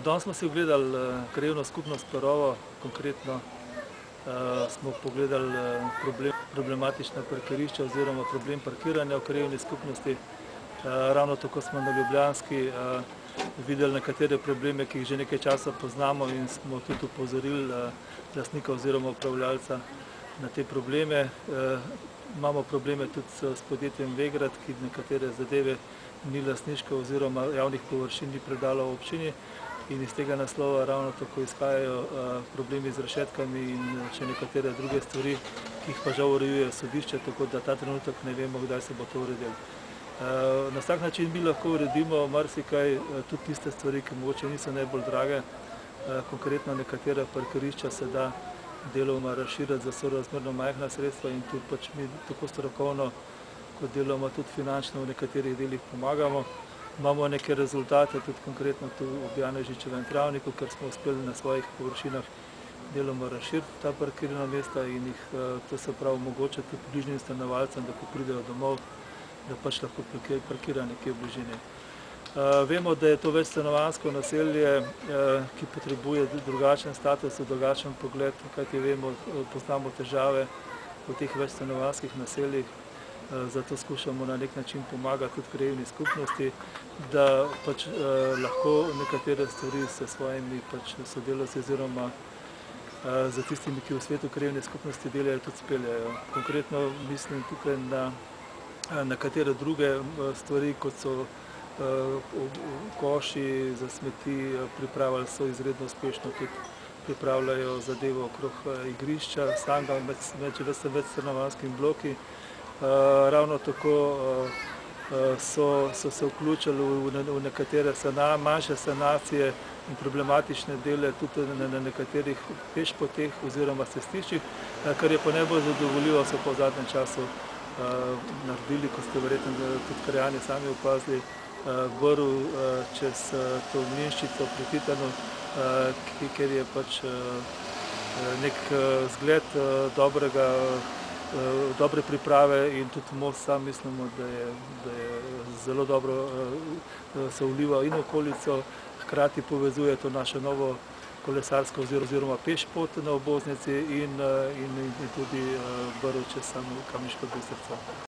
Danes smo si ogledali krajevno skupnost Parovo, konkretno smo pogledali problematična parkirišča oziroma problem parkiranja v krajevni skupnosti. Ravno tako smo na Ljubljanski videli nekatere probleme, ki jih že nekaj časa poznamo in smo tudi upozorili lastnika oziroma upravljalca na te probleme. Imamo probleme tudi s podjetjem Vegrad, ki nekatere zadeve ni lastniško oziroma javnih površin ni predalo občini in iz tega naslova ravno tako izhajajo problemi z rešetkami in še nekatere druge stvari, ki jih pa žal urejuje sodišče, tako da ta trenutek ne vemo, kdaj se bo to uredilo. Na vsak način mi lahko uredimo marsikaj, tudi tiste stvari, ki mogoče niso najbolj drage. Konkretno nekatera parkirišča se da deloma razširiti za sorazmerno majhna sredstva in tudi pač mi tako strokovno kot deloma tudi finančno v nekaterih delih pomagamo. Imamo neke rezultate, tudi konkretno tu v Janežičevem travniku, ker smo uspeli na svojih površinah deloma razširiti ta parkirna mesta in jih, to se pravi, omogoča tudi bližnjim stanovalcem, da ko pridejo domov, da pač lahko parkira nekje v bližini. Vemo, da je to večstanovanjsko naselje, ki potrebuje drugačen status, drugačen pogled, kajti vemo, poznamo težave v teh večstanovanjskih naseljih, zato skušamo na nek način pomagati tudi krajevni skupnosti, da pač lahko nekatere stvari s svojimi sodelavci oziroma za tistimi, ki v svetu krajevne skupnosti delajo, tudi speljajo. Konkretno mislim tukaj na nekatere druge stvari, kot so koši za smeti, pripravili so izredno uspešno, tudi pripravljajo zadevo okrog igrišča, samega med večstanovanjskimi bloki. Ravno tako so se vključili v nekatere manjše sanacije in problematične dele tudi na nekaterih pešpoteh oziroma cestiščih, kar je pa najbolj zadovoljivo, so pa v zadnjem času naredili, ko ste verjetno tudi krajani sami opazili, vrv čez to mlinščico pri Titanu, ker je pač nek zgled dobre priprave in tudi most sam mislimo, da je zelo dobro se vliva in okolico, hkrati povezuje to našo novo kolesarsko oziroma pešpot na obvoznici in tudi vrv čez samo Kamniško Bistrico.